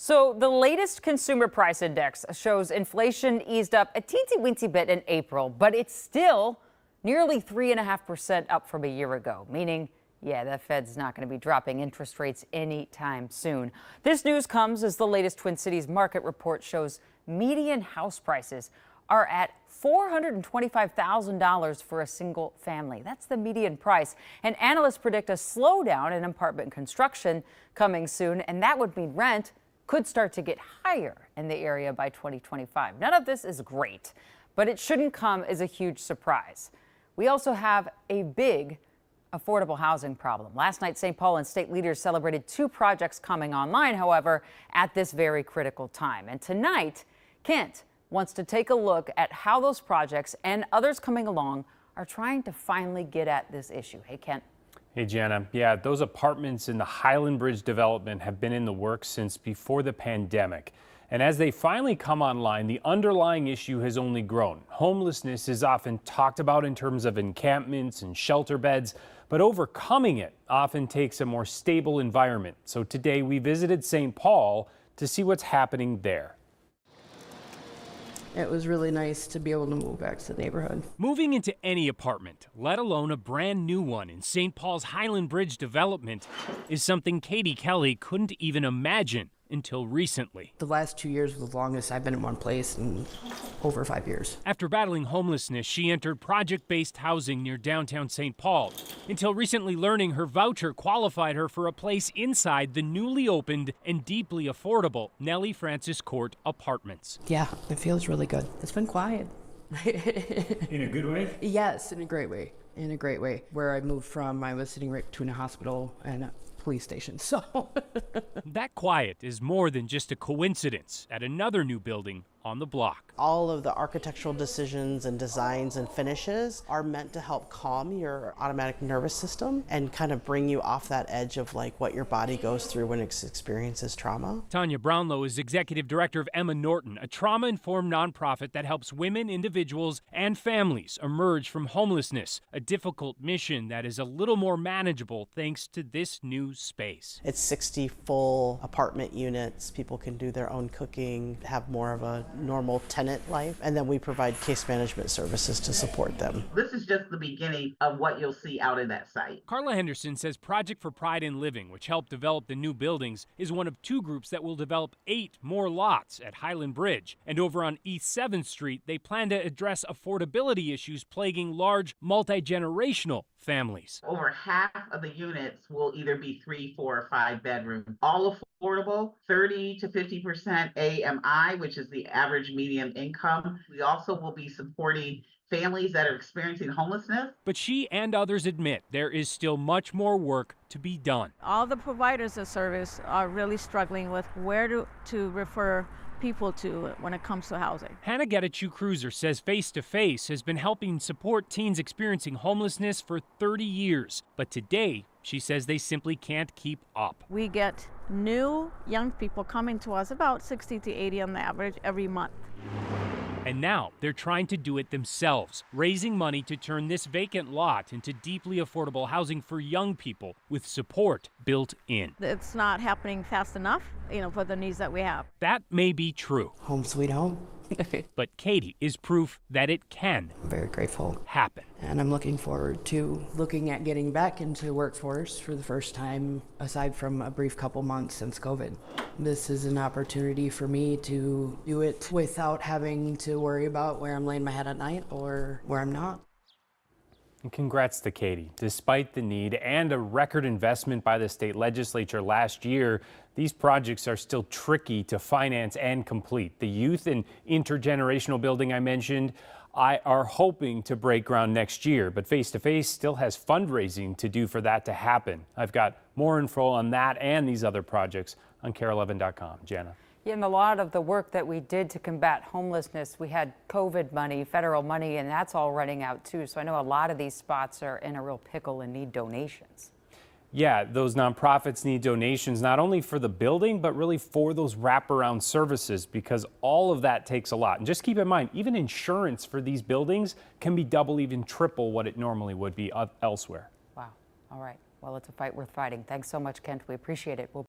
So the latest consumer price index shows inflation eased up a teensy-weensy bit in April, but it's still nearly 3.5% up from a year ago, meaning, yeah, the Fed's not going to be dropping interest rates anytime soon. This news comes as the latest Twin Cities market report shows median house prices are at $425,000 for a single family. That's the median price. And analysts predict a slowdown in apartment construction coming soon, and that would mean rent could start to get higher in the area by 2025. None of this is great, but it shouldn't come as a huge surprise. We also have a big affordable housing problem. Last night, St. Paul and state leaders celebrated 2 projects coming online, however, at this very critical time. And tonight, Kent wants to take a look at how those projects and others coming along are trying to finally get at this issue. Hey, Kent. Hey, Jana. Yeah, those apartments in the Highland Bridge development have been in the works since before the pandemic. And as they finally come online, the underlying issue has only grown. Homelessness is often talked about in terms of encampments and shelter beds, but overcoming it often takes a more stable environment. So today we visited St. Paul to see what's happening there. It was really nice to be able to move back to the neighborhood. Moving into any apartment, let alone a brand new one in St. Paul's Highland Bridge development, is something Katie Kelly couldn't even imagine until recently. The last 2 years was the longest I've been in one place in over 5 years. After battling homelessness, she entered project-based housing near downtown St. Paul, until recently learning her voucher qualified her for a place inside the newly opened and deeply affordable Nellie Francis Court Apartments. Yeah, it feels really good. It's been quiet. In a good way? Yes, in a great way. In a great way. Where I moved from, I was sitting right between a hospital and a police station, so. That quiet is more than just a coincidence at another new building on the block. All of the architectural decisions and designs and finishes are meant to help calm your automatic nervous system and kind of bring you off that edge of like what your body goes through when it experiences trauma. Tanya Brownlow is executive director of Emma Norton, a trauma-informed nonprofit that helps women, individuals, and families emerge from homelessness, a difficult mission that is a little more manageable thanks to this new space. It's 60 full apartment units. People can do their own cooking, have more of a normal tenant life, and then we provide case management services to support them. This is just the beginning of what you'll see out in that site. Carla Henderson says Project for Pride in Living, which helped develop the new buildings, is one of 2 groups that will develop 8 more lots at Highland Bridge. And over on East 7th Street, they plan to address affordability issues plaguing large, multi-generational families. Over half of the units will either be 3, 4, or 5 bedrooms. All affordable, 30 to 50% AMI, which is the average median income. We also will be supporting families that are experiencing homelessness. But she and others admit there is still much more work to be done. All the providers of service are really struggling with where to refer people to when it comes to housing. Hannah Getachew-Cruiser says Face to Face has been helping support teens experiencing homelessness for 30 years. But today, she says they simply can't keep up. We get new young people coming to us, about 60 to 80 on the average every month. And now they're trying to do it themselves, raising money to turn this vacant lot into deeply affordable housing for young people with support built in. It's not happening fast enough, for the needs that we have. That may be true. Home sweet home. But Katie is proof that it can I'm very grateful. happen. And I'm looking forward to looking at getting back into the workforce for the first time, aside from a brief couple months since COVID. This is an opportunity for me to do it without having to worry about where I'm laying my head at night or where I'm not. And congrats to Katie. Despite the need and a record investment by the state legislature last year, these projects are still tricky to finance and complete. The youth and intergenerational building I mentioned are hoping to break ground next year, but Face to Face still has fundraising to do for that to happen. I've got more info on that and these other projects on KARE11.com. Jana. Yeah, and a lot of the work that we did to combat homelessness, we had COVID money, federal money, and that's all running out too. So I know a lot of these spots are in a real pickle and need donations. Yeah, those nonprofits need donations, not only for the building, but really for those wraparound services, because all of that takes a lot. And just keep in mind, even insurance for these buildings can be double, even triple what it normally would be elsewhere. Wow. All right. Well, it's a fight worth fighting. Thanks so much, Kent. We appreciate it.